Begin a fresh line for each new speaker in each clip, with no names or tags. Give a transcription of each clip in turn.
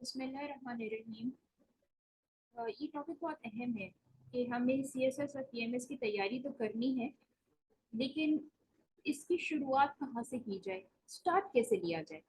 بسم اللہ الرحمن الرحیم۔ یہ ٹاپک بہت اہم ہے کہ ہمیں سی ایس ایس اور پی ایم ایس کی تیاری تو کرنی ہے، لیکن اس کی شروعات کہاں سے کی جائے، سٹارٹ کیسے لیا جائے،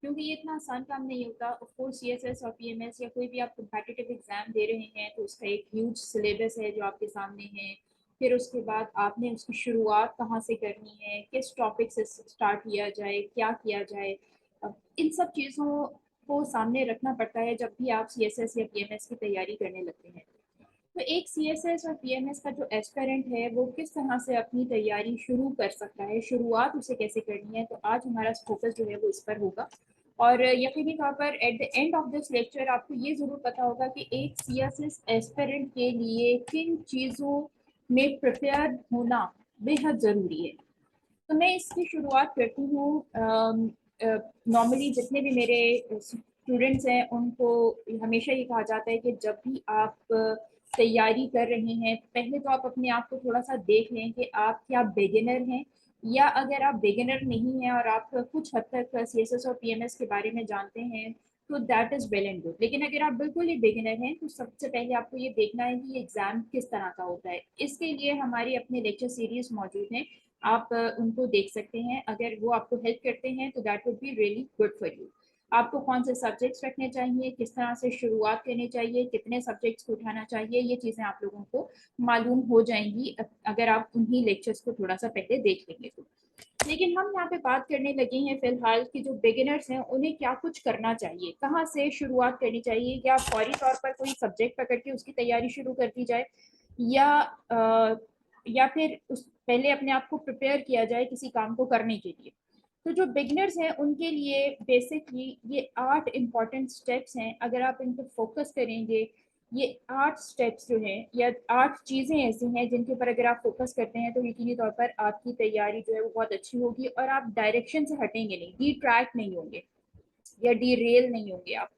کیونکہ یہ اتنا آسان کام نہیں ہوتا۔ Of course C S S اور پی ایم ایس یا کوئی بھی آپ کمپیٹیٹیو ایگزام دے رہے ہیں تو اس کا ایک ہیوج سلیبس ہے جو آپ کے سامنے ہے۔ پھر اس کے بعد آپ نے اس کی شروعات کہاں سے کرنی ہے، کس ٹاپک سے سٹارٹ کیا جائے، کیا جائے، ان سب چیزوں کو سامنے رکھنا پڑتا ہے جب بھی آپ سی ایس ایس یا پی ایم ایس کی تیاری کرنے لگتے ہیں۔ تو ایک سی ایس ایس اور پی ایم ایس کا جو ایسپیرنٹ ہے وہ کس طرح سے اپنی تیاری شروع کر سکتا ہے، شروعات اسے کیسے کرنی ہے، تو آج ہمارا فوکس جو ہے وہ اس پر ہوگا۔ اور یقینی طور پر at the end of this lecture آپ کو یہ ضرور پتا ہوگا کہ ایک سی ایس ایس ایسپیرنٹ کے لیے کن چیزوں میں پریپیئر ہونا بے حد ضروری ہے۔ تو میں اس کی شروعات کرتی ہوں۔ نارملی جتنے بھی میرے اسٹوڈنٹس ہیں ان کو ہمیشہ یہ کہا جاتا ہے کہ جب بھی آپ تیاری کر رہے ہیں پہلے تو آپ اپنے آپ کو تھوڑا سا دیکھ لیں کہ آپ کیا بگنر ہیں، یا اگر آپ بگنر نہیں ہیں اور آپ کچھ حد تک سی ایس ایس اور پی ایم ایس کے بارے میں جانتے ہیں تو that is well and good, لیکن اگر آپ بالکل ہی بگنر ہیں تو سب سے پہلے آپ کو یہ دیکھنا ہے کہ یہ ایگزام کس طرح کا ہوتا ہے۔ اس کے لیے ہماری اپنے لیکچر سیریز موجود ہیں، آپ ان کو دیکھ سکتے ہیں۔ اگر وہ آپ کو ہیلپ کرتے ہیں تو that would be really good for you. آپ کو کون سے سبجیکٹس رکھنے چاہیے، کس طرح سے شروعات کرنی چاہیے، کتنے سبجیکٹس کو اٹھانا چاہیے، یہ چیزیں آپ لوگوں کو معلوم ہو جائیں گی اگر آپ انہی لیکچرز کو تھوڑا سا پہلے دیکھ لیں گے تو۔ لیکن ہم یہاں پہ بات کرنے لگے ہیں فی الحال کہ جو بگنرز ہیں انہیں کیا کچھ کرنا چاہیے، کہاں سے شروعات کرنی چاہیے، کیا فوری طور پر کوئی سبجیکٹ پکڑ کے اس کی تیاری شروع کر دی جائے، یا پھر پہلے اپنے آپ کو پریپیئر کیا جائے کسی کام کو کرنے کے لیے۔ تو جو بگنرز ہیں ان کے لیے بیسکلی یہ 8 امپورٹنٹ سٹیپس ہیں، اگر آپ ان پہ فوکس کریں گے، یہ 8 سٹیپس جو ہیں یا 8 چیزیں ایسی ہیں جن کے اوپر اگر آپ فوکس کرتے ہیں تو یقینی طور پر آپ کی تیاری جو ہے وہ بہت اچھی ہوگی اور آپ ڈائریکشن سے ہٹیں گے نہیں، ڈی ٹریک نہیں ہوں گے یا ڈی ریل نہیں ہوں گے آپ۔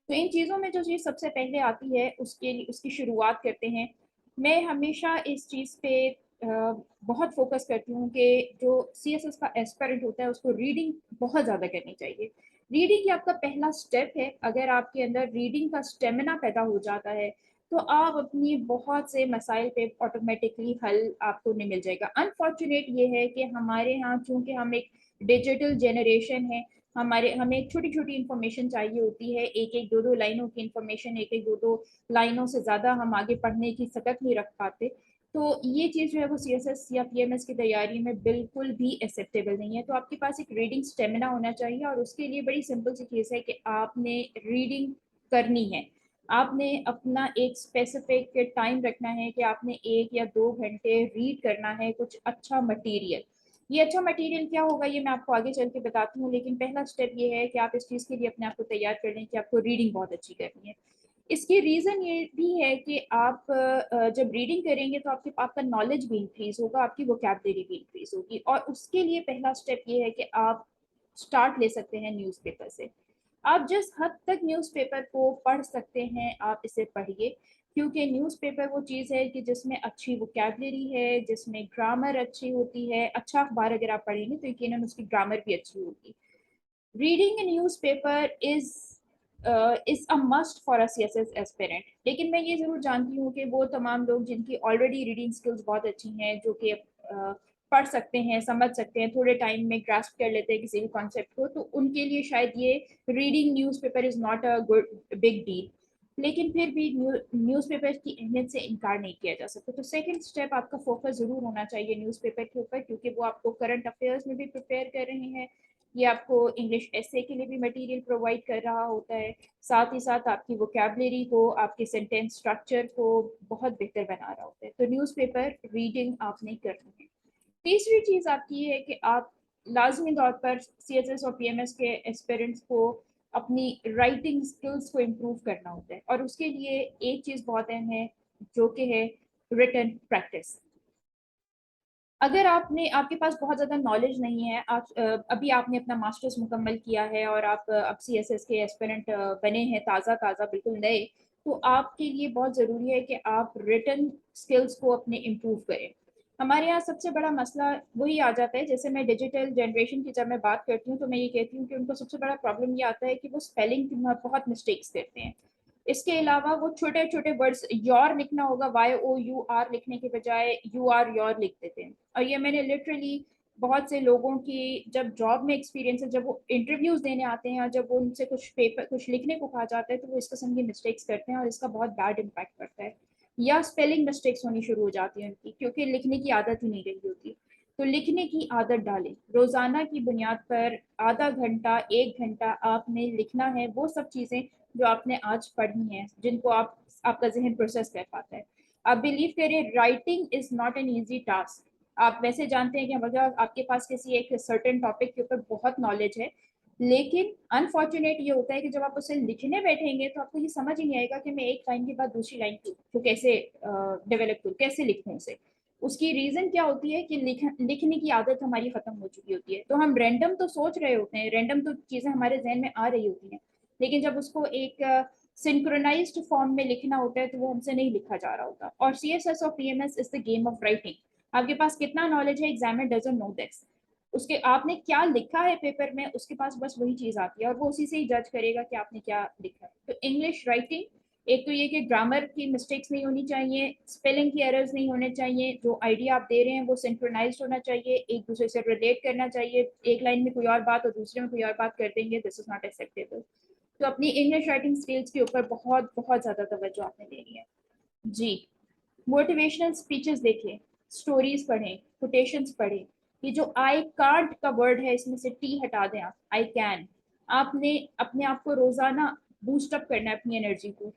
تو ان چیزوں میں جو چیز سب سے پہلے آتی ہے اس کی شروعات کرتے ہیں۔ میں ہمیشہ اس چیز پہ بہت فوکس کرتی ہوں کہ جو سی ایس ایس کا ایسپیرنٹ ہوتا ہے اس کو ریڈنگ بہت زیادہ کرنی چاہیے۔ ریڈنگ آپ کا پہلا سٹیپ ہے، اگر آپ کے اندر ریڈنگ کا اسٹیمنا پیدا ہو جاتا ہے تو آپ اپنی بہت سے مسائل پہ آٹومیٹکلی حل آپ کو نہیں مل جائے گا۔ انفارچونیٹ یہ ہے کہ ہمارے ہاں چونکہ ہم ایک ڈیجیٹل جنریشن ہے، ہمیں چھوٹی چھوٹی انفارمیشن چاہیے ہوتی ہے، ایک ایک دو دو لائنوں کی انفارمیشن، ایک ایک دو دو لائنوں سے زیادہ ہم آگے پڑھنے کی سٹک نہیں رکھ پاتے۔ تو یہ چیز جو ہے وہ سی ایس ایس یا پی ایم ایس کی تیاری میں بالکل بھی ایکسیپٹیبل نہیں ہے۔ تو آپ کے پاس ایک ریڈنگ اسٹیمنا ہونا چاہیے اور اس کے لیے بڑی سمپل سی چیز ہے کہ آپ نے ریڈنگ کرنی ہے۔ آپ نے اپنا ایک اسپیسیفک ٹائم رکھنا ہے کہ آپ نے 1 یا 2 گھنٹے ریڈ کرنا ہے کچھ اچھا مٹیریل۔ یہ اچھا مٹیریل کیا ہوگا یہ میں آپ کو آگے چل کے بتاتی ہوں، لیکن پہلا سٹیپ یہ ہے کہ آپ اس چیز کے لیے اپنے آپ کو تیار کر لیں کہ آپ کو ریڈنگ بہت اچھی کرنی ہے۔ اس کی ریزن یہ بھی ہے کہ آپ جب ریڈنگ کریں گے تو آپ کا نالج بھی انکریز ہوگا، آپ کی ووکیبلری بھی انکریز ہوگی، اور اس کے لیے پہلا سٹیپ یہ ہے کہ آپ سٹارٹ لے سکتے ہیں نیوز پیپر سے۔ آپ جس حد تک نیوز پیپر کو پڑھ سکتے ہیں آپ اسے پڑھیے، کیونکہ نیوز پیپر وہ چیز ہے کہ جس میں اچھی ووکیبلری ہے، جس میں گرامر اچھی ہوتی ہے۔ اچھا اخبار اگر آپ پڑھیں گے تو یقیناً اس کی گرامر بھی اچھی ہوگی۔ Reading a newspaper is a must for a C S S aspirant, لیکن میں یہ ضرور جانتی ہوں کہ وہ تمام لوگ جن کی آلریڈی ریڈنگ اسکلز بہت اچھی ہیں، جو کہ پڑھ سکتے ہیں، سمجھ سکتے ہیں، تھوڑے ٹائم میں گراسپ کر لیتے ہیں کسی بھی کانسیپٹ کو، تو ان کے لیے شاید یہ reading newspaper is not a big deal. لیکن پھر بھی نیوز پیپر کی اہمیت سے انکار نہیں کیا جا سکتا۔ تو سیکنڈ اسٹیپ آپ کا فوکس ضرور ہونا چاہیے نیوز پیپر کے اوپر، کیونکہ وہ آپ کو کرنٹ افیئرس میں بھی پریپیئر کر رہے ہیں، یہ آپ کو انگلش ایسے کے لیے بھی مٹیریل پرووائڈ کر رہا ہوتا ہے، ساتھ ہی ساتھ آپ کی ووکیبلری کو، آپ کے سینٹینس اسٹرکچر کو بہت بہتر بنا رہا ہوتا ہے۔ تو نیوز پیپر ریڈنگ آپ نے کرنی ہے۔ تیسری چیز آپ کی یہ ہے کہ آپ لازمی طور پر سی ایس ایس اور پی ایم ایس کے ایسپیرنٹس کو اپنی رائٹنگ اسکلس کو امپروو کرنا ہوتا ہے، اور اس کے لیے ایک چیز بہت اہم ہے جو کہ ہے ریٹن پریکٹس۔ اگر آپ کے پاس بہت زیادہ نالج نہیں ہے، ابھی آپ نے اپنا ماسٹرز مکمل کیا ہے اور آپ اب سی ایس ایس کے ایسپیرنٹ بنے ہیں تازہ تازہ بالکل نئے، تو آپ کے لیے بہت ضروری ہے کہ آپ ریٹن اسکلس کو اپنے امپروو کریں۔ हमारे यहाँ सबसे बड़ा मसला वही आ जाता है, जैसे मैं डिजिटल जनरेशन की जब मैं बात करती हूँ तो मैं ये कहती हूँ कि उनको सबसे बड़ा प्रॉब्लम ये आता है कि वो स्पेलिंग की बहुत मिस्टेक्स करते हैं। इसके अलावा वो छोटे छोटे वर्ड्स, योर लिखना होगा YOUR लिखने के बजाय यू आर योर लिख देते हैं। और ये मैंने लिटरली बहुत से लोगों की जब जॉब में एक्सपीरियंस है, जब वो इंटरव्यूज देने आते हैं और जब वो उनसे कुछ पेपर कुछ लिखने को कहा जाता है तो वो इस किस्म की मिस्टेक्स करते हैं और इसका बहुत बैड इम्पैक्ट पड़ता है। या स्पेलिंग मिस्टेक्स होनी शुरू हो जाती है उनकी, क्योंकि लिखने की आदत ही नहीं रही होती। तो लिखने की आदत डालें, रोजाना की बुनियाद पर आधा घंटा 1 घंटा आपने लिखना है वो सब चीजें जो आपने आज पढ़ी हैं, जिनको आपका जहन प्रोसेस कर पाता है। आप बिलीव करें, writing is not an easy task. आप वैसे जानते हैं कि अगर आपके पास किसी एक सर्टेन टॉपिक के ऊपर बहुत नॉलेज है, लेकिन अनफॉर्चुनेट ये होता है कि जब आप उसे लिखने बैठेंगे तो आपको ये समझ ही नहीं आएगा कि मैं एक लाइन के बाद दूसरी लाइन को कैसे डेवलप करूँ, कैसे लिखूँ उसे। उसकी रीजन क्या होती है कि लिखने की आदत हमारी खत्म हो चुकी होती है। तो हम रैंडम तो सोच रहे होते हैं, रैंडम तो चीजें हमारे जहन में आ रही होती हैं, लेकिन जब उसको एक सिंक्रोनाइज्ड फॉर्म में लिखना होता है तो वो हमसे नहीं लिखा जा रहा होता। और CSS और PMS is the game of writing. आपके पास कितना नॉलेज है, एग्जामिनर डजंट नो दिस। उसके आपने क्या लिखा है पेपर में, उसके पास बस वही चीज आती है और वो उसी से ही जज करेगा कि आपने क्या लिखा है। तो इंग्लिश राइटिंग, एक तो ये कि ग्रामर की मिस्टेक्स नहीं होनी चाहिए, स्पेलिंग की एरर्स नहीं होने चाहिए, जो आइडिया आप दे रहे हैं वो सिंक्रोनाइज्ड होना चाहिए, एक दूसरे से रिलेट करना चाहिए। एक लाइन में कोई और बात और दूसरे में कोई और बात कर देंगे, दिस इज नॉट एक्सेप्टेबल। तो अपनी इंग्लिश राइटिंग स्किल्स के ऊपर बहुत बहुत ज्यादा तवज्जो आपने देनी है। जी। मोटिवेशनल स्पीचेस देखें, स्टोरीज पढ़ें, कोटेशंस पढ़ें। ये जो आई कांट का वर्ड है इसमें से टी हटा दें, आप आई कैन। आपने अपने आप को रोजाना बूस्ट अप करना है, अपनी एनर्जी को।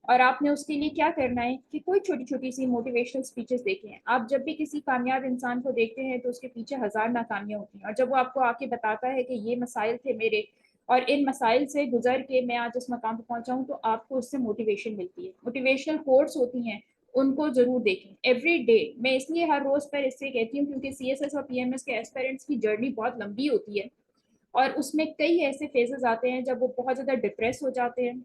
और आपने उसके लिए क्या करना है कि कोई छोटी छोटी सी मोटिवेशनल स्पीचेस देखें। आप जब भी किसी कामयाब इंसान को देखते हैं तो उसके पीछे हजार नाकामियां होती हैं, और जब वो आपको आके बताता है कि ये मसाइल थे मेरे और इन मसाइल से गुजर के मैं आज इस मकाम पर पहुंचा हूं, तो आपको उससे मोटिवेशन मिलती है। मोटिवेशनल कोट्स होती हैं, उनको जरूर देखें एवरी डे। मैं इसलिए हर रोज पर इससे कहती हूँ क्योंकि CSS और PMS के एस्पिरेंट्स की जर्नी बहुत लंबी होती है और उसमें कई ऐसे फेजेस आते हैं जब वो बहुत ज्यादा डिप्रेस हो जाते हैं,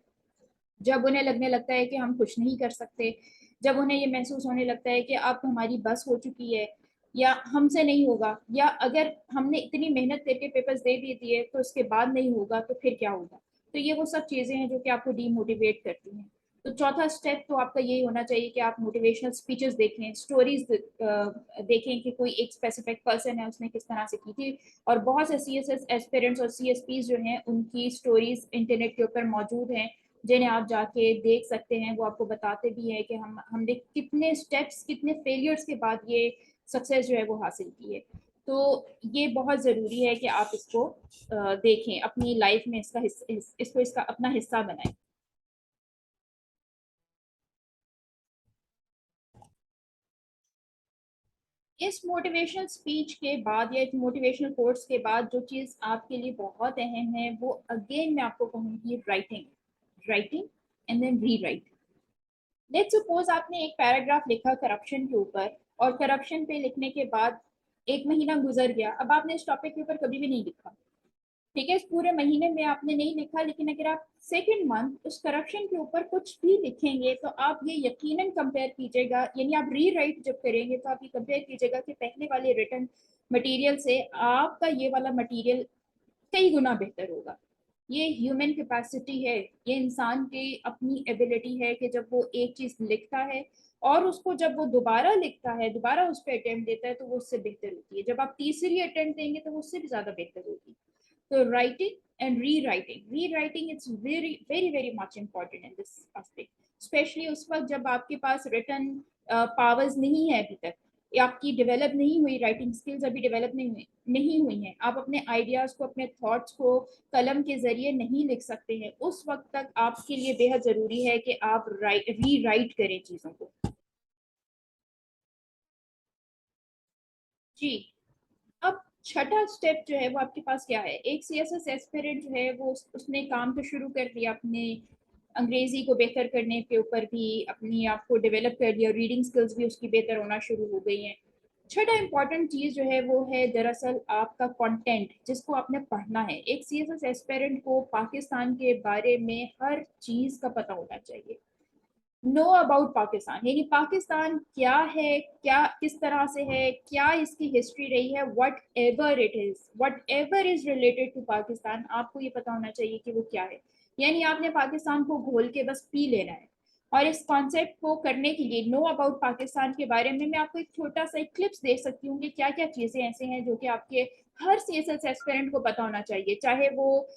जब उन्हें लगने लगता है कि हम कुछ नहीं कर सकते, जब उन्हें ये महसूस होने लगता है कि अब हमारी बस हो चुकी है या हमसे नहीं होगा, या अगर हमने इतनी मेहनत करके पेपर्स दे भी दिए तो उसके बाद नहीं होगा तो फिर क्या होगा। तो ये वो सब चीजें हैं जो कि आपको डीमोटिवेट करती हैं। तो चौथा स्टेप तो आपका यही होना चाहिए कि आप मोटिवेशनल स्पीचेस देखें, स्टोरीज देखें कि कोई एक स्पेसिफिक पर्सन है उसने किस तरह से की थी। और बहुत से CSS एस्पिरेंट्स और CSPs जो हैं उनकी स्टोरीज इंटरनेट के ऊपर मौजूद हैं, जिन्हें आप जाके देख सकते हैं। वो आपको बताते भी हैं कि हमने कितने स्टेप्स, कितने फेलियर्स के बाद ये सक्सेस जो है वो हासिल की है। तो ये बहुत ज़रूरी है कि आप इसको देखें, अपनी लाइफ में इसका अपना हिस्सा बनाएं। इस मोटिवेशनल स्पीच के बाद या मोटिवेशनल कोर्स के बाद जो चीज़ आपके लिए बहुत अहम है वो अगेन मैं आपको कहूँगी, राइटिंग। राइटिंग एंड देन री राइट। लेट्स सपोज आपने एक पैराग्राफ लिखा करप्शन के ऊपर, और करप्शन पे लिखने के बाद 1 महीना गुजर गया, अब आपने इस टॉपिक के ऊपर कभी भी नहीं लिखा। ठीक है, इस पूरे महीने में आपने नहीं लिखा, लेकिन अगर आप सेकेंड मंथ उस करप्शन के ऊपर कुछ भी लिखेंगे तो आप ये यकीनन कंपेयर कीजिएगा, यानी आप री राइट जब करेंगे तो आप ये कंपेयर कीजिएगा कि पहले वाले रिटर्न मटेरियल से आपका ये वाला मटेरियल कई गुना बेहतर होगा। ये ह्यूमन कैपेसिटी है, ये इंसान की अपनी एबिलिटी है कि जब वो एक चीज लिखता है और उसको जब वो दोबारा लिखता है, दोबारा उस पर अटेम्प्ट देता है तो वो उससे बेहतर होती है। जब आप तीसरी अटेम्प्ट देंगे तो वो उससे भी ज्यादा बेहतर होगी। तो writing and re writing it's very very very much important in this aspect, specially उस वक्त जब आपके पास रिटर्न पावर्स नहीं है अभी तक, या आपकी डेवलप नहीं हुई, राइटिंग स्किल्स अभी डेवलप नहीं हुई हैं, आप अपने आइडियाज को, अपने थॉट्स को कलम के जरिए नहीं लिख सकते हैं, उस वक्त तक आपके लिए बेहद जरूरी है कि आप री राइट करें चीजों को। जी। अब छठा स्टेप जो है वो आपके पास क्या है, एक CSS एस्पिरेंट जो है वो उसने काम तो शुरू कर दिया अपने अंग्रेजी को बेहतर करने के ऊपर भी, अपनी आप को डेवलप कर लिया, रीडिंग स्किल्स भी उसकी बेहतर होना शुरू हो गई हैं। छठा इंपॉर्टेंट चीज जो है वो है दरअसल आपका कंटेंट जिसको आपने पढ़ना है। एक CSS एस्पिरेंट को पाकिस्तान के बारे में हर चीज का पता होना चाहिए। नो अबाउट पाकिस्तान, यानी पाकिस्तान क्या है, क्या किस तरह से है, क्या इसकी हिस्ट्री रही है, whatever is related to Pakistan, आपको ये पता होना चाहिए कि वो क्या है। यानी आपने पाकिस्तान को घोल के बस पी लेना है। और इस कॉन्सेप्ट को करने के लिए नो अबाउट पाकिस्तान के बारे में मैं आपको एक छोटा सा एक क्लिप्स दे सकती हूँ कि क्या क्या चीज़ें ऐसे हैं जो कि आपके हर CSS एस्पिरेंट को पता होना चाहिए, चाहे वो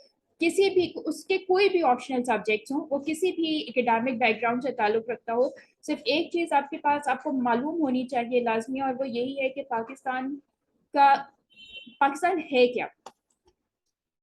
किसी भी उसके कोई भी ऑप्शनल सब्जेक्ट्स हो, वो किसी भी एकेडमिक बैकग्राउंड से ताल्लुक रखता हो। सिर्फ एक चीज़ आपके पास आपको मालूम होनी चाहिए लाजमी, और वो यही है कि पाकिस्तान है क्या।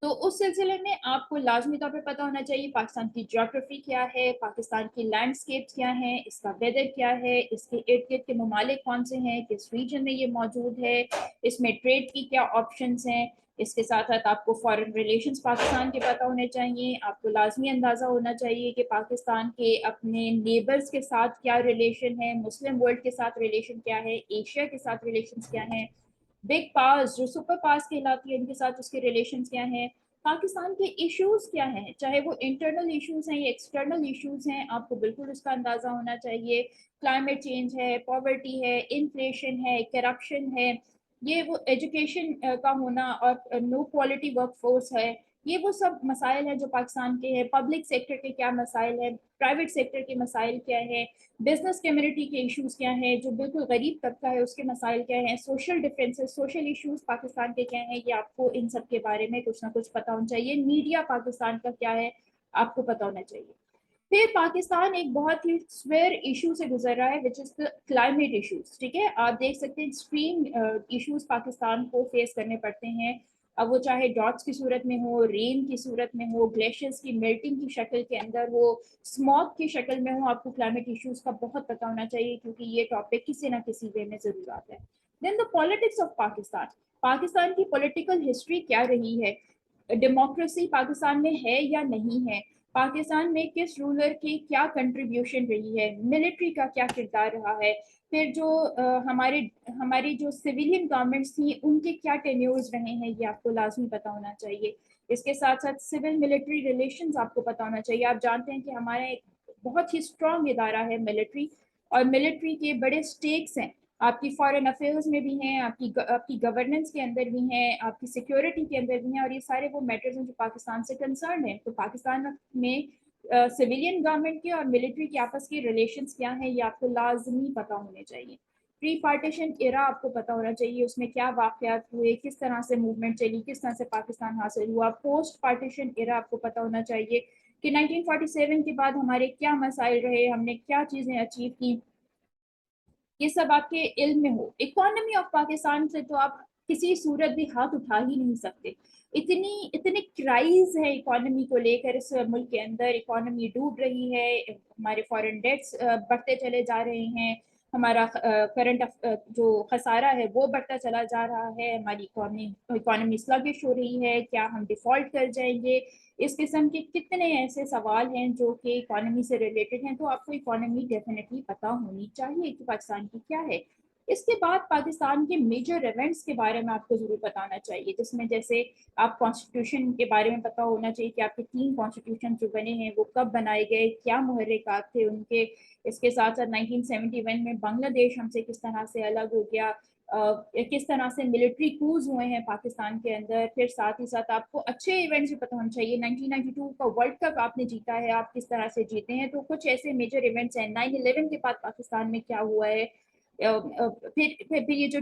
तो उस सिलसिले में आपको लाजमी तौर पे पता होना चाहिए पाकिस्तान की ज्योग्राफी क्या है, पाकिस्तान की लैंडस्केप्स क्या है, इसका वेदर क्या है, इसके इर्द गिर्द के ममालिक कौन से हैं, किस रीजन में ये मौजूद है, इसमें ट्रेड की क्या ऑप्शंस हैं। इसके साथ साथ आपको फॉरेन रिलेशंस पाकिस्तान के पता होने चाहिए। आपको लाजमी अंदाज़ा होना चाहिए कि पाकिस्तान के अपने नेबर्स के साथ क्या रिलेशन है, मुस्लिम वर्ल्ड के साथ रिलेशन क्या है, एशिया के साथ रिलेशन क्या है, बिग पावर्स जो सुपर पावर्स कहलाती है इनके साथ उसके रिलेशंस क्या हैं, पाकिस्तान के इश्यूज क्या हैं, चाहे वो इंटरनल इश्यूज हैं या एक्सटर्नल इश्यूज हैं, आपको बिल्कुल उसका अंदाजा होना चाहिए। क्लाइमेट चेंज है, पॉवर्टी है, इन्फ्लेशन है, करप्शन है, ये वो एजुकेशन का होना, और नो क्वालिटी वर्कफोर्स है, ये वो सब मसाइल हैं जो पाकिस्तान के हैं। पब्लिक सेक्टर के क्या मसाइल हैं, प्राइवेट सेक्टर के मसाइल क्या है, बिजनेस कम्युनिटी के इश्यूज क्या हैं, जो बिल्कुल गरीब तबका है उसके मसाइल क्या हैं, social differences, social issues Pakistan के क्या हैं, ये आपको इन सब के बारे में कुछ ना कुछ पता होना चाहिए। मीडिया पाकिस्तान का क्या है, आपको पता होना चाहिए। फिर पाकिस्तान एक बहुत ही स्वेयर इशू से गुजर रहा है, which is the climate issues. ठीक है, आप देख सकते हैं एक्सट्रीम इश्यूज पाकिस्तान को फेस करने पड़ते हैं। अब वो चाहे ड्रॉट्स की सूरत में हो, रेन की सूरत में हो, ग्लेशियर्स की मेल्टिंग की शक्ल के अंदर हो, स्मॉग की शक्ल में हो, आपको क्लाइमेट इश्यूज का बहुत पता होना चाहिए, क्योंकि ये टॉपिक किसी ना किसी वे में जरूर आता है। Then the politics of Pakistan, Pakistan की पॉलिटिकल हिस्ट्री क्या रही है, डेमोक्रेसी पाकिस्तान में है या नहीं है, पाकिस्तान में किस रूलर की क्या कंट्रीब्यूशन रही है, मिलिट्री का क्या किरदार रहा है, फिर जो हमारे हमारी जो सिविलियन गवर्नमेंट्स थी उनके क्या टेन्योर्स रहे हैं, ये आपको लाजमी पता होना चाहिए। इसके साथ साथ सिविल मिलिट्री रिलेशंस आपको पता होना चाहिए। आप जानते हैं कि हमारा एक बहुत ही स्ट्रॉन्ग इदारा है मिलिट्री, और मिलिट्री के बड़े स्टेक्स हैं, आपकी फॉरेन अफेयर्स में भी हैं, आपकी गवर्नेंस के अंदर भी हैं, आपकी सिक्योरिटी के अंदर भी हैं, और ये सारे वो मैटर्स हैं जो पाकिस्तान से कंसर्न हैं। तो पाकिस्तान में सिविलियन गवर्नमेंट के और मिलिट्री के आपस के रिलेशंस क्या हैं, ये आपको लाजमी पता होने चाहिए। प्री पार्टीशन एरा आपको पता होना चाहिए, उसमें क्या वाकयात हुए, किस तरह से मूवमेंट चली, किस तरह से पाकिस्तान हासिल हुआ। पोस्ट पार्टीशन एरा आपको पता होना चाहिए कि 1947 के बाद हमारे क्या मसाइल रहे, हमने क्या चीज़ें अचीव की, ये सब आपके इल्म में हो। इकोनॉमी ऑफ पाकिस्तान से तो आप किसी सूरत भी हाथ उठा ही नहीं सकते। इतने क्राइज है इकोनॉमी को लेकर, इस मुल्क के अंदर इकोनॉमी डूब रही है, हमारे फॉरेन डेट्स बढ़ते चले जा रहे हैं, हमारा करंट जो खसारा है वो बढ़ता चला जा रहा है, हमारी इकोनॉमी स्लगिश हो रही है, क्या हम डिफॉल्ट कर जाएंगे, इस किस्म के कितने ऐसे सवाल हैं जो कि इकोनॉमी से रिलेटेड हैं। तो आपको इकोनॉमी डेफिनेटली पता होनी चाहिए कि पाकिस्तान की क्या है। इसके बाद पाकिस्तान के मेजर इवेंट्स के बारे में आपको जरूर बताना चाहिए, जिसमें जैसे आप कॉन्स्टिट्यूशन के बारे में पता होना चाहिए कि आपके 3 कॉन्स्टिट्यूशन जो बने हैं वो कब बनाए गए, क्या मुहर्रिकात थे उनके। इसके साथ साथ 1971 में बांग्लादेश हमसे किस तरह से अलग हो गया, किस तरह से मिलिट्री कूज हुए हैं पाकिस्तान के अंदर। फिर साथ ही साथ आपको अच्छे इवेंट्स भी पता होने चाहिए, 1992 का वर्ल्ड कप आपने जीता है, आप किस तरह से जीते हैं, तो कुछ ऐसे मेजर इवेंट्स हैं। 9/11 के बाद पाकिस्तान में क्या हुआ है, फिर ये जो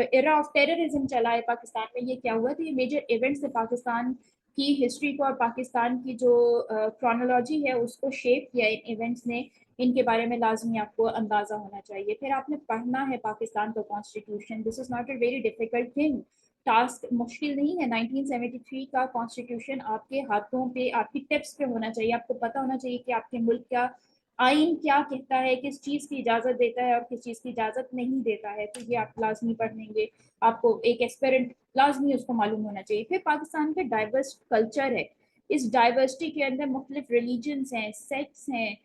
एरा ऑफ टेररिज्म चला है पाकिस्तान में, ये क्या हुआ, तो ये मेजर इवेंट्स से पाकिस्तान की हिस्ट्री को और पाकिस्तान की जो क्रोनोलॉजी है उसको शेप किया इन इवेंट्स ने। इनके बारे में लाजमी आपको अंदाजा होना चाहिए। फिर आपने पढ़ना है पाकिस्तान का constitution, this is not a very difficult thing, task मुश्किल नहीं है। 1973 का कॉन्स्टिट्यूशन आपके हाथों पे, आपकी टिप्स पे होना चाहिए। आपको पता होना चाहिए कि आपके मुल्क का आइन क्या कहता है, किस चीज़ की इजाज़त देता है और किस चीज़ की इजाज़त नहीं देता है, तो ये आप लाजमी पढ़ लेंगे। आपको एक एस्पेरेंट लाजमी उसको मालूम होना चाहिए। फिर पाकिस्तान का डाइवर्स कल्चर है, इस डाइवर्सिटी के अंदर मुख्तलिफ रिलीजन्स हैं, सेक्ट्स हैं,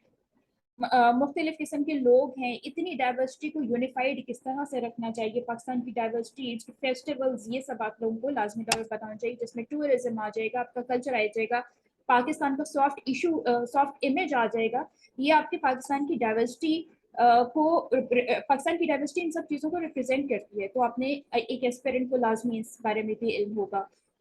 मुख्तलिफ किस्म के लोग हैं। इतनी डाइवर्सिटी को यूनिफाइड किस तरह से रखना चाहिए, पाकिस्तान की डाइवर्सिटी, इसके फेस्टिवल्स, ये सब आप लोगों को लाजमी तौर पर पता होना चाहिए, जिसमें टूरिज्म आ जाएगा, आपका कल्चर आ जाएगा। पाकिस्तान का सॉफ्ट इमेज आ जाएगा, ये आपके पाकिस्तान की डाइवर्सिटी पाकिस्तान की डाइवर्सिटी इन सब चीज़ों को रिप्रेजेंट करती है। तो आपने एक एस्पिरेंट को लाजमी इस बारे में भी इल्म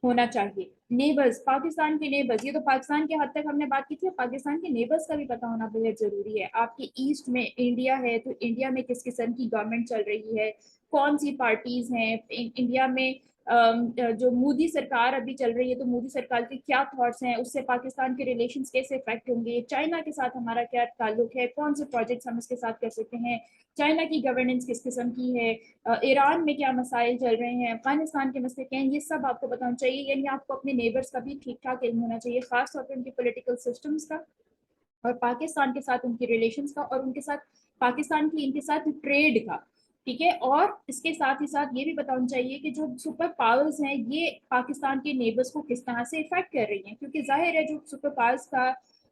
होना चाहिए। नेबर्स, पाकिस्तान के नेबर्स, ये तो पाकिस्तान के हद तक हमने बात की थी, पाकिस्तान के नेबर्स का भी पता होना बेहद ज़रूरी है। आपके ईस्ट में इंडिया है, तो इंडिया में किस किस्म की गवर्नमेंट चल रही है, कौन सी पार्टीज़ हैं इंडिया में। जो मोदी सरकार अभी चल रही है, तो मोदी सरकार के क्या थॉट्स हैं, उससे पाकिस्तान के रिलेशंस कैसे इफेक्ट होंगे, चाइना के साथ हमारा क्या ताल्लुक है, कौन से प्रोजेक्ट्स हम इसके साथ कर सकते हैं, चाइना की गवर्नेंस किस किस्म की है, ईरान में क्या मसाइल चल रहे हैं, अफगानिस्तान के मसले क्या हैं, ये सब आपको पता होना चाहिए। यानी आपको अपने नेबर्स का भी ठीक ठाक इल्म होना चाहिए, खासतौर पर उनके पोलिटिकल सिस्टम्स का और पाकिस्तान के साथ उनकी रिलेशंस का, और उनके साथ पाकिस्तान की इनके साथ ट्रेड का। ठीक है, और इसके साथ ही साथ ये भी बताना चाहिए कि जो सुपर पावर्स हैं ये पाकिस्तान के नेबर्स को किस तरह से इफेक्ट कर रही हैं, क्योंकि जाहिर है जो सुपर पावर्स का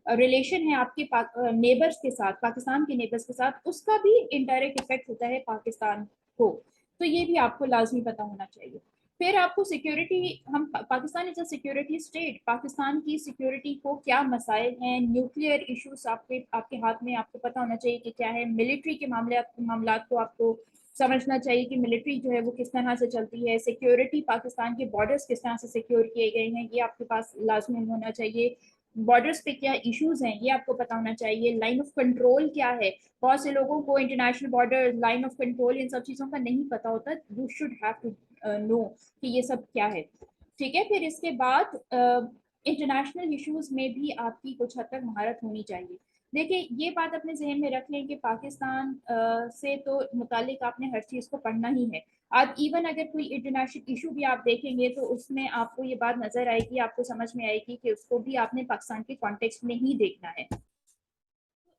रिलेशन है आपके नेबर्स के साथ, पाकिस्तान के नेबर्स के साथ, उसका भी इनडायरेक्ट इफेक्ट होता है पाकिस्तान को। तो ये भी आपको लाजमी पता होना चाहिए। फिर आपको सिक्योरिटी, हम Pakistan is a security state, Pakistan की सिक्योरिटी को क्या मसाइल हैं, न्यूक्लियर इश्यूज आपके आपके हाथ में, आपको पता होना चाहिए कि क्या है। मिलिट्री के मामलात को आपको समझना चाहिए कि मिलिट्री जो है वो किस तरह से चलती है, सिक्योरिटी पाकिस्तान के बॉर्डर्स किस तरह से सिक्योर किए गए हैं, ये आपके पास लाजमी होना चाहिए। बॉर्डर्स पे क्या इश्यूज हैं ये आपको पता होना चाहिए। लाइन ऑफ कंट्रोल क्या है, बहुत से लोगों को international border, line of control, इन सब चीज़ों का नहीं पता होता। You should have to know कि ये सब क्या है। ठीक है, फिर इसके बाद इंटरनेशनल इश्यूज में भी आपकी कुछ हद तक महारत होनी चाहिए। देखिए, ये बात अपने जहन में रख लें कि पाकिस्तान से तो मुतालिक आपने हर चीज़ को पढ़ना ही है। आज इवन अगर कोई इंटरनेशनल इशू भी आप देखेंगे तो उसमें आपको ये बात नजर आएगी, आपको समझ में आएगी कि उसको भी आपने पाकिस्तान के कॉन्टेक्स्ट में ही देखना है।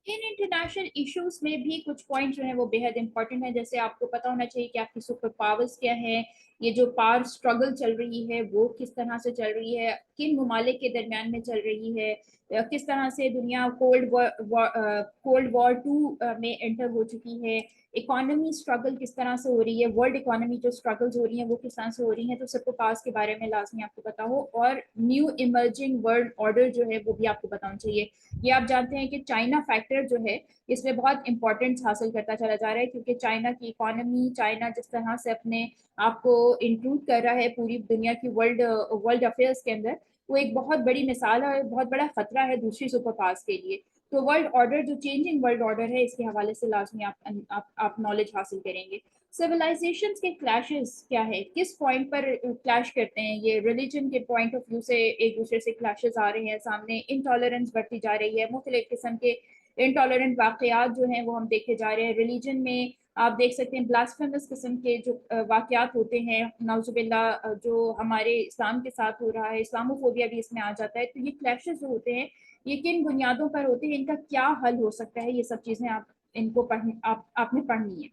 इन इंटरनेशनल इश्यूज में भी कुछ पॉइंट जो है वो बेहद इंपॉर्टेंट है। जैसे आपको पता होना चाहिए कि आपकी सुपर पावर्स क्या है, ये जो पावर स्ट्रगल चल रही है वो किस तरह से चल रही है, किन ममालिक के दरमियान में चल रही है, किस तरह से दुनिया कोल्ड वॉर 2 में एंटर हो चुकी है, इकोनॉमी स्ट्रगल किस तरह से हो रही है, वर्ल्ड इकोनॉमी जो स्ट्रगल्स हो रही है वो किस तरह से हो रही है, तो सुपर पावर्स के बारे में लाजमी आपको पता हो। और न्यू इमर्जिंग वर्ल्ड ऑर्डर जो है वो भी आपको बताना चाहिए। ये आप जानते हैं कि चाइना फैक्टर जो है इसमें बहुत इंपॉर्टेंस हासिल करता चला जा रहा है, क्योंकि चाइना की इकोनॉमी, चाइना जिस तरह से अपने आप को इंक्लूड कर रहा है पूरी दुनिया की वर्ल्ड वर्ल्ड अफेयर्स के अंदर, वो एक बहुत बड़ी मिसाल है, बहुत बड़ा खतरा है दूसरी सुपर पावर्स के लिए। तो वर्ल्ड ऑर्डर, जो चेंजिंग वर्ल्ड ऑर्डर है, इसके हवाले से लाजमी आप नॉलेज हासिल करेंगे। सिविलाइजेशंस के क्लैशेस क्या है, किस पॉइंट पर क्लैश करते हैं, ये रिलीजन के पॉइंट ऑफ व्यू से एक दूसरे से क्लैशेस आ रहे हैं सामने, इनटॉलरेंस बढ़ती जा रही है, मुख्तलिफ किस्म के इनटॉलरेंट वाकयात जो हैं वो हम देखे जा रहे हैं। रिलीजन में आप देख सकते हैं ब्लास्फेमस किस्म के जो वाकयात होते हैं, नाउजुबिल्ला, जो हमारे इस्लाम के साथ हो रहा है, इस्लामोफोबिया भी इसमें आ जाता है। तो ये क्लैशेस जो होते हैं ये किन बुनियादों पर होते हैं, इनका क्या हल हो सकता है, ये सब चीज़ें आप इनको आपने पढ़नी है।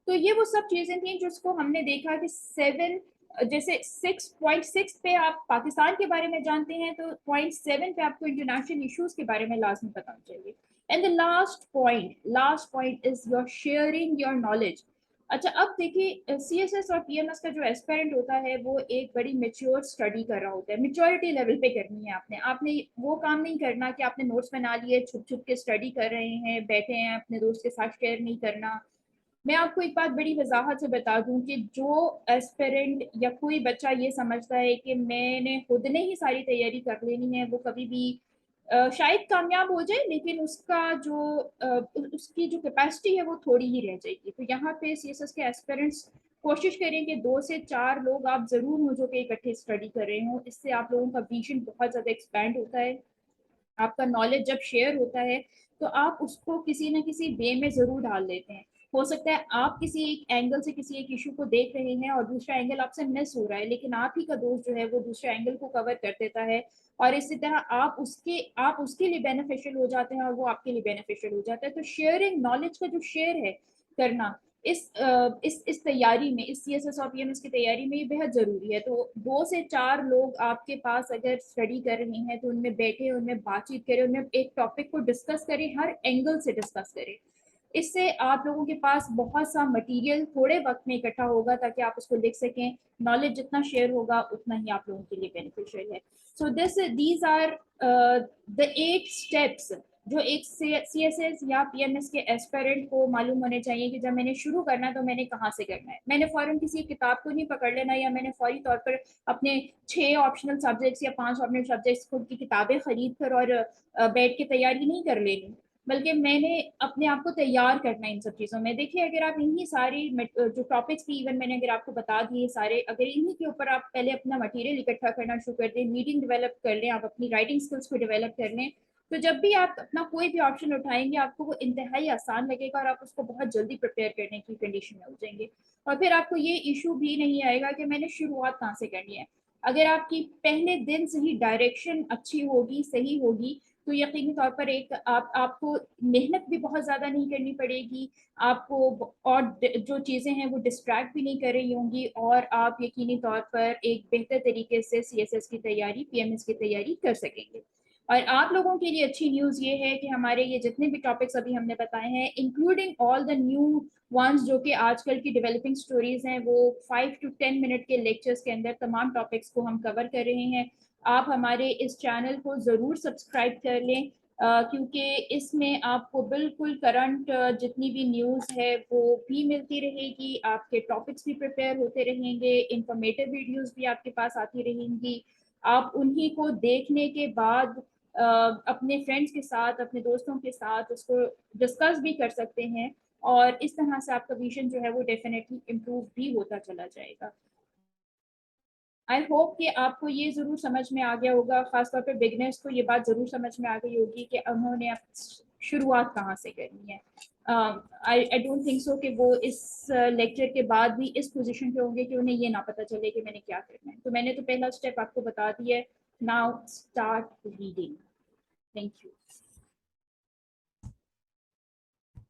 तो ये वो सब चीजें थी जिसको हमने देखा कि 7, जैसे 6.6 पे आप पाकिस्तान के बारे में जानते हैं, तो 0.7 पे आपको इंटरनेशनल इश्यूज के बारे में लाजमी पता चाहिए। And the last point is your sharing your knowledge. अच्छा, अब देखिए, सीएसएस और पीएमएस का जो एस्पेरेंट होता है वो एक बड़ी मेच्योर स्टडी कर रहा होता है, मेच्योरिटी लेवल पे करनी है आपने। आपने वो काम नहीं करना कि आपने नोट्स बना लिए, छुप छुप के स्टडी कर रहे हैं, बैठे हैं, अपने दोस्त के साथ शेयर नहीं करना। मैं आपको एक बात बड़ी वजाहत से बता दूं कि जो एस्पिरेंट या कोई बच्चा ये समझता है कि मैंने खुद ने ही सारी तैयारी कर लेनी है, वो कभी भी शायद कामयाब हो जाए, लेकिन उसका जो उसकी जो कैपेसिटी है वो थोड़ी ही रह जाएगी। तो यहाँ पे सीएसएस के एस्पिरेंट्स कोशिश करें कि 2 से 4 लोग आप जरूर हो जो कि इकट्ठे स्टडी कर रहे हो। इससे आप लोगों का विजन बहुत ज्यादा एक्सपैंड होता है। आपका नॉलेज जब शेयर होता है तो आप उसको किसी न किसी वे में जरूर डाल लेते हैं। हो सकता है आप किसी एक एंगल से किसी एक इशू को देख रहे हैं और दूसरा एंगल आपसे मिस हो रहा है, लेकिन आप ही का दोस्त जो है वो दूसरे एंगल को कवर कर देता है, और इसी तरह आप उसके लिए बेनिफिशियल हो जाते हैं और वो आपके लिए बेनिफिशियल हो जाता है। तो शेयरिंग नॉलेज का जो शेयर है करना, इस तैयारी में, इस सीएसएस और पीएमएस की तैयारी में ये बेहद जरूरी है। तो 2 से 4 लोग आपके पास अगर स्टडी कर रहे हैं तो उनमें बैठे, उनमें बातचीत करें, उनमें एक टॉपिक को डिस्कस करें, हर एंगल से डिस्कस करें। اس سے آپ لوگوں کے پاس بہت سا مٹیریل تھوڑے وقت میں اکٹھا ہوگا تاکہ آپ اس کو لکھ سکیں. نالج جتنا شیئر ہوگا اتنا ہی آپ لوگوں کے لیے بینیفیشیل ہے. So these are the 8 steps جو ایک سی ایس ایس یا پی ایم ایس کے ایسپیرنٹ کو معلوم ہونے چاہیے کہ جب میں نے شروع کرنا ہے تو میں نے کہاں سے کرنا ہے. میں نے فوراً کسی کتاب کو نہیں پکڑ لینا یا میں نے فوری طور پر اپنے 6 آپشنل سبجیکٹس یا 5 آپشنل سبجیکٹس کی کتابیں خرید کر اور بیٹھ کے تیاری نہیں کر لینی, بلکہ میں نے اپنے آپ کو تیار کرنا ہے ان سب چیزوں میں. دیکھیے اگر آپ انہی ساری جو ٹاپکس بھی ایون میں نے اگر آپ کو بتا دیے سارے, اگر انہی کے اوپر آپ پہلے اپنا مٹیریل اکٹھا کرنا شروع کر دیں, میڈنگ ڈیولپ کر لیں, آپ اپنی رائٹنگ اسکلس کو ڈیولپ کر لیں, تو جب بھی آپ اپنا کوئی بھی آپشن اٹھائیں گے آپ کو وہ انتہائی آسان لگے گا اور آپ اس کو بہت جلدی پریپیئر کرنے کی کنڈیشن میں ہو جائیں گے. اور پھر آپ کو یہ ایشو بھی نہیں آئے گا کہ میں نے شروعات کہاں سے کرنی ہے. اگر آپ کی پہلے دن سے ہی ڈائریکشن اچھی ہوگی, صحیح ہوگی, تو یقینی طور پر ایک آپ کو محنت بھی بہت زیادہ نہیں کرنی پڑے گی, آپ کو اور جو چیزیں ہیں وہ ڈسٹریکٹ بھی نہیں کر رہی ہوں گی, اور آپ یقینی طور پر ایک بہتر طریقے سے سی ایس ایس کی تیاری, پی ایم ایس کی تیاری کر سکیں گے. اور آپ لوگوں کے لیے اچھی نیوز یہ ہے کہ ہمارے یہ جتنے بھی ٹاپکس ابھی ہم نے بتائے ہیں, including all the new ones جو کہ آج کل کی ڈیولپنگ اسٹوریز ہیں, وہ 5 to 10 منٹ کے لیکچرز کے اندر تمام ٹاپکس کو ہم کور کر رہے ہیں. آپ ہمارے اس چینل کو ضرور سبسکرائب کر لیں, کیونکہ اس میں آپ کو بالکل کرنٹ جتنی بھی نیوز ہے وہ بھی ملتی رہے گی, آپ کے ٹاپکس بھی پریپیئر ہوتے رہیں گے, انفارمیٹیو ویڈیوز بھی آپ کے پاس آتی رہیں گی. آپ انہی کو دیکھنے کے بعد اپنے فرینڈس کے ساتھ, اپنے دوستوں کے ساتھ اس کو ڈسکس بھی کر سکتے ہیں, اور اس طرح سے آپ کا ویژن جو ہے وہ ڈیفینیٹلی امپروو بھی ہوتا چلا جائے گا. آئی ہوپ کہ آپ کو یہ ضرور سمجھ میں آ گیا ہوگا, خاص طور پہ بگنرس کو یہ بات ضرور سمجھ میں آ گئی ہوگی کہ انہوں نے شروعات کہاں سے کرنی ہے. آئی ڈونٹ تھنک سو کہ وہ اس لیکچر کے بعد بھی اس پوزیشن پہ ہوں گے کہ انہیں یہ نہ پتہ چلے کہ میں نے کیا کرنا ہے. تو میں نے تو پہلا اسٹیپ آپ کو بتا دیا ہے. Now start reading. Thank you.